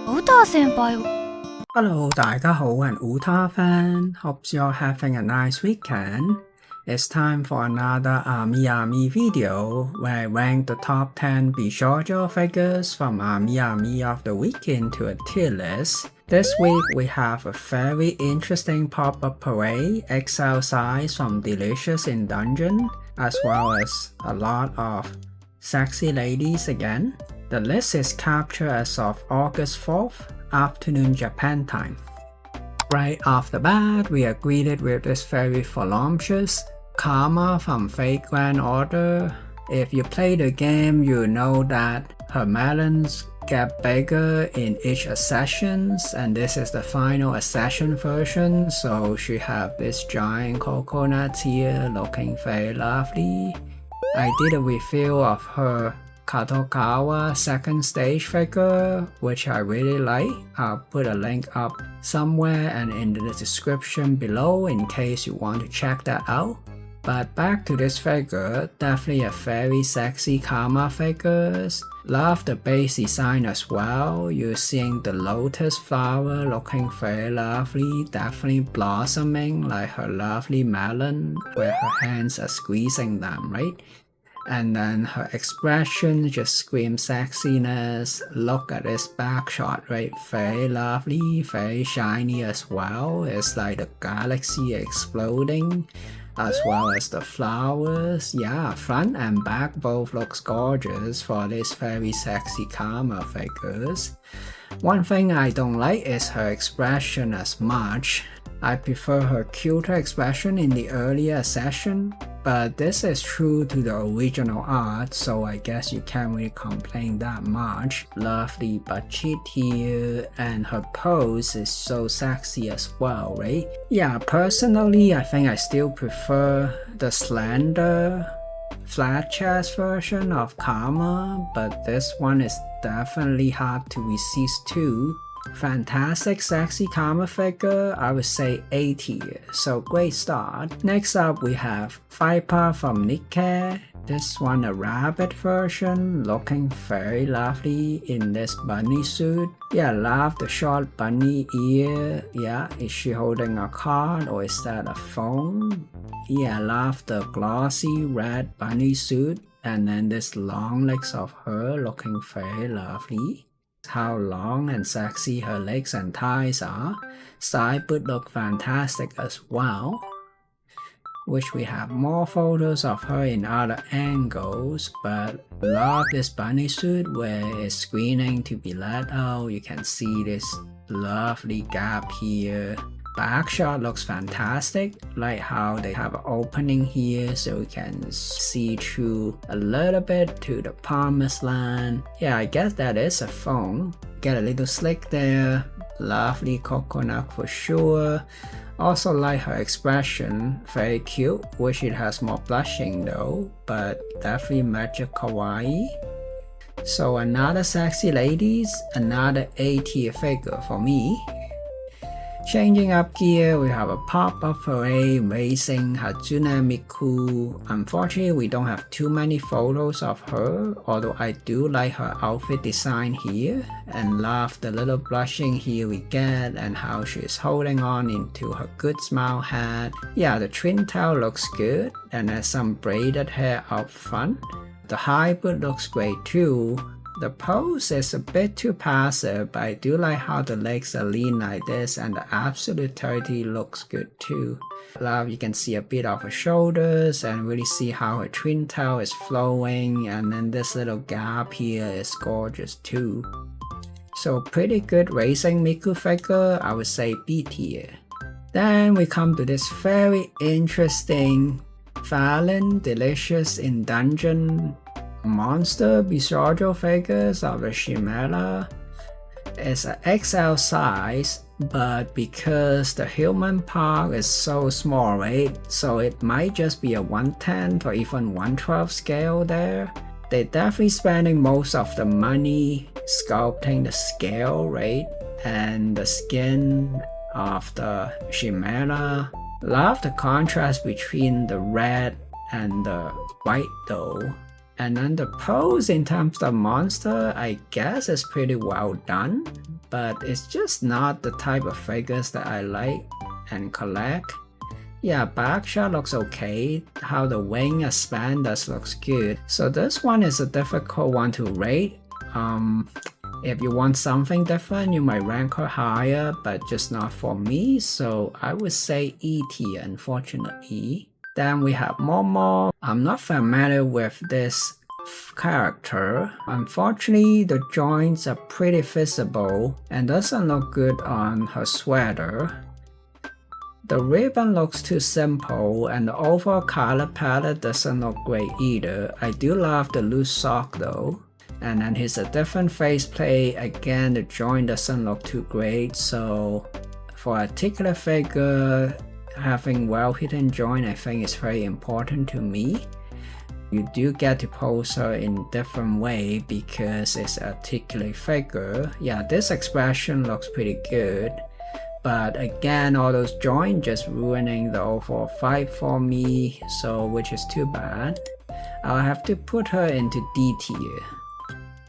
Utaha 先輩 Hello, 大家好，I'm Utaha fan. Hope you're having a nice weekend. It's time for another AmiAmi video where I rank the top 10 bishoujo figures from AmiAmi of the week into a tier list. This week we have a very interesting pop-up parade XL size from Delicious in Dungeon, as well as a lot of sexy ladies again. The list is captured as of August 4th, afternoon Japan time. Right off the bat, we are greeted with this very voluptuous Karma from Fate Grand Order. If you play the game, you know that her melons get bigger in each accession, and this is the final accession version, so she have this giant coconut here looking very lovely. I did a review of her Katogawa second stage figure, which I really like. I'll put a link up somewhere and in the description below in case you want to check that out. But back to this figure, definitely a very sexy Karma figures. Love the base design as well. You're seeing the lotus flower looking very lovely, definitely blossoming like her lovely melon where her hands are squeezing them, right? And then her expression just screams sexiness. Look at this back shot, right? Very lovely, very shiny as well. It's like the galaxy exploding, as well as the flowers. Yeah, front and back both looks gorgeous for these very sexy Karma figures. One thing I don't like is her expression as much. I prefer her cuter expression in the earlier session, but this is true to the original art, so I guess you can't really complain that much. Lovely butt cheek here, and her pose is so sexy as well, right? Yeah, personally, I think I still prefer the slender, flat chest version of Karma, but this one is definitely hard to resist too. Fantastic sexy Karma figure, I would say A tier, so great start. Next up we have Viper from Nikke. This one a rabbit version, looking very lovely in this bunny suit. Yeah, love the short bunny ear. Yeah, is she holding a card or is that a phone? Yeah, love the glossy red bunny suit, and then this long legs of her looking very lovely. How long and sexy her legs and thighs are. Side boots look fantastic as well. Wish we have more photos of her in other angles, but love this bunny suit where it's screening to be let out. You can see this lovely gap here. Back shot looks fantastic, like how they have an opening here so we can see through a little bit to the promised land. Yeah, I guess that is a phone. Get a little slick there. Lovely coconut for sure. Also like her expression, very cute. Wish it has more blushing though, but definitely magic kawaii. So another sexy ladies, another A tier figure for me. Changing up gear, we have a pop-up parade racing Hatsune Miku. Unfortunately, we don't have too many photos of her, although I do like her outfit design here, and love the little blushing here we get and how she's holding on into her good smile hat. Yeah, the twin tail looks good, and there's some braided hair up front. The high boot looks great too. The pose is a bit too passive, but I do like how the legs are lean like this, and the absolute 30 looks good too. Love, you can see a bit of her shoulders and really see how her twin tail is flowing, and then this little gap here is gorgeous too. So pretty good racing Miku figure, I would say B tier. Then we come to this very interesting Fallon Delicious in Dungeon monster bishoujo figures of a Chimera. It's an XL size, but because the human part is so small, right? So it might just be a 1/10 or even 1/12 scale there. They're definitely spending most of the money sculpting the scale, right? And the skin of the Chimera. Love the contrast between the red and the white though. And then the pose in terms of monster, I guess is pretty well done. but it's just not the type of figures that I like and collect. Yeah, back shot looks okay. How the wing expands looks good. So this one is a difficult one to rate. If you want something different, you might rank her higher, but just not for me. So I would say E tier, unfortunately. Then we have Momo. I'm not familiar with this character. Unfortunately, the joints are pretty visible and doesn't look good on her sweater. The ribbon looks too simple and the overall color palette doesn't look great either. I do love the loose sock though. And then here's a different faceplate. Again, the joint doesn't look too great. So for a particular figure, having well hidden joint I think is very important to me. You do get to pose her in different way because it's an articulate figure. Yeah, this expression looks pretty good. But again, all those joints just ruining the overall fight for me, so which is too bad. I'll have to put her into D tier.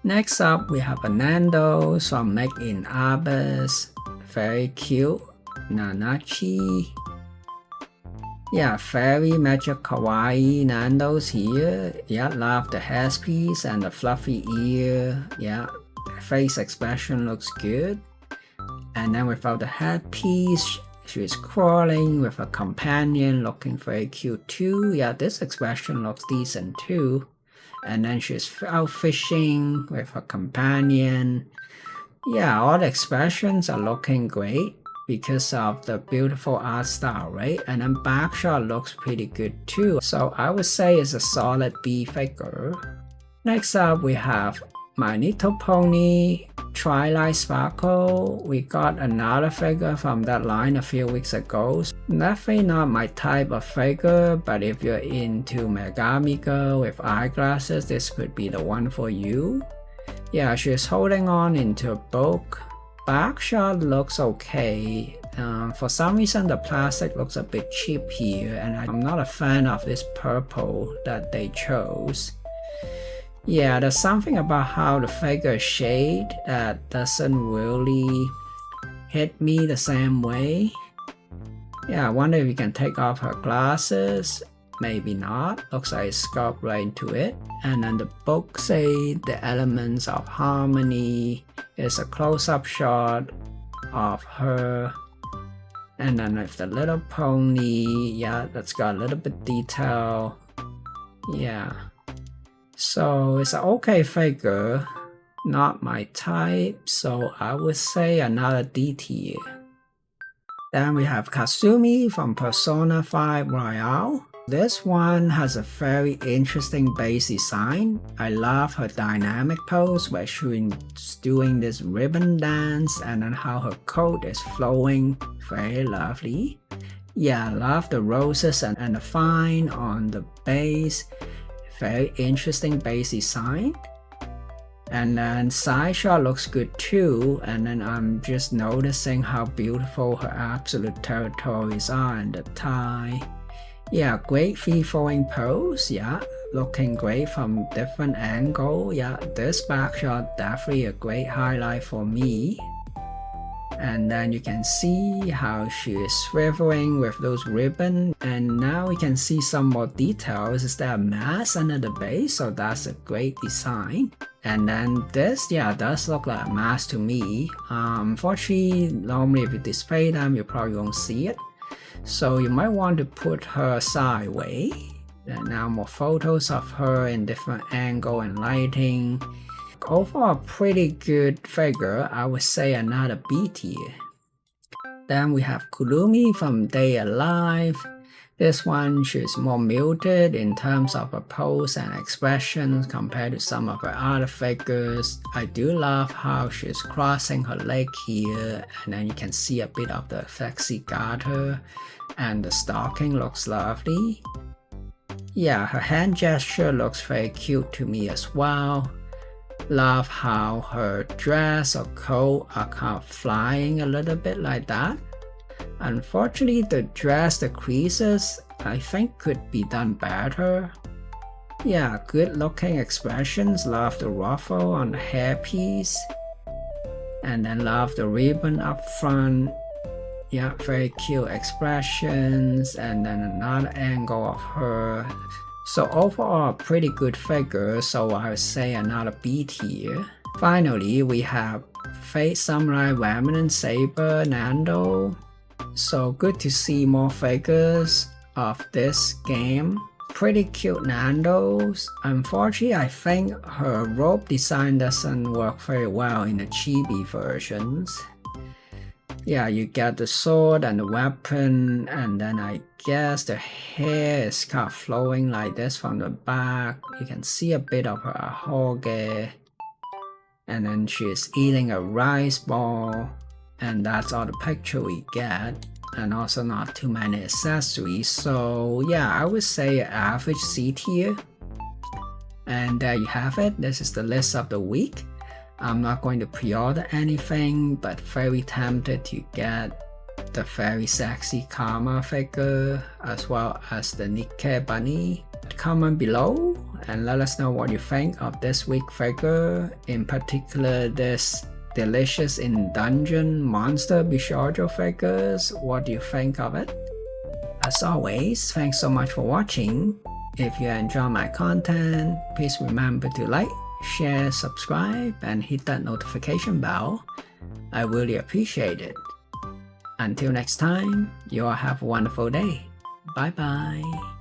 Next up, we have a Nando, some Made in Abyss, very cute, Nanachi. Yeah, very magic kawaii Nandos here. Yeah, love the hairpiece and the fluffy ear. Yeah, face expression looks good. And then without the headpiece, she's crawling with a companion looking very cute too. Yeah, this expression looks decent too. And then she's out fishing with her companion. Yeah, all the expressions are looking great because of the beautiful art style, right? And then back shot looks pretty good too. So I would say it's a solid B figure. Next up, we have My Little Pony Twilight Sparkle. We got another figure from that line a few weeks ago. Definitely not my type of figure, but if you're into Megami Girl with eyeglasses, this could be the one for you. Yeah, she's holding on into a book. Back shot looks okay. For some reason the plastic looks a bit cheap here, and I'm not a fan of this purple that they chose. Yeah, there's something about how the figure is shaded that doesn't really hit me the same way. Yeah, I wonder if you can take off her glasses. Maybe not. Looks like it's sculpted right into it. And then the book say the elements of harmony. It's a close-up shot of her. And then with the little pony, yeah, that's got a little bit detail. Yeah. So it's an okay figure, not my type, so I would say another D tier. Then we have Kasumi from Persona 5 Royale. This one has a very interesting base design. I love her dynamic pose where she's doing this ribbon dance and then how her coat is flowing, very lovely. Yeah, I love the roses and the vine on the base. Very interesting base design. And then side shot looks good too. And then I'm just noticing how beautiful her absolute territories are in the tie. Yeah, great free flowing pose. Yeah, looking great from different angle. Yeah, this back shot definitely a great highlight for me. And then you can see how she is swiveling with those ribbons. And now we can see some more details. Is there a mask under the base? So that's a great design. And then this, yeah, does look like a mask to me. Unfortunately, normally if you display them, you probably won't see it. So you might want to put her sideways. And now more photos of her in different angle and lighting. Overall, pretty good figure. I would say another B tier. Then we have Kurumi from Day Alive. This one, she's more muted in terms of her pose and expressions compared to some of her other figures. I do love how she's crossing her leg here, and then you can see a bit of the sexy garter, and the stocking looks lovely. Yeah, her hand gesture looks very cute to me as well. Love how her dress or coat are kind of flying a little bit like that. Unfortunately, the dress, the creases, I think could be done better. Yeah, good looking expressions. Love the ruffle on the hairpiece. And then love the ribbon up front. Yeah, very cute expressions. And then another angle of her. So overall, pretty good figure. So I would say another B tier. Finally, we have Fate Samurai Remnant Saber Nando. So good to see more figures of this game. Pretty cute Nandos. Unfortunately, I think her robe design doesn't work very well in the chibi versions. Yeah, you get the sword and the weapon, and then I guess the hair is kind of flowing like this from the back. You can see a bit of her hoge. And then she is eating a rice ball. And that's all the picture we get. And also not too many accessories. So yeah, I would say average C tier. And there you have it. This is the list of the week. I'm not going to pre-order anything, but very tempted to get the very sexy Karma figure as well as the Nikke bunny. Comment below and let us know what you think of this week figure, in particular this delicious in dungeon monster bishoujo figures. What do you think of it? As always, thanks so much for watching. If you enjoy my content, please remember to like, share, subscribe, and hit that notification bell. I really appreciate it. Until next time, you all have a wonderful day. Bye bye.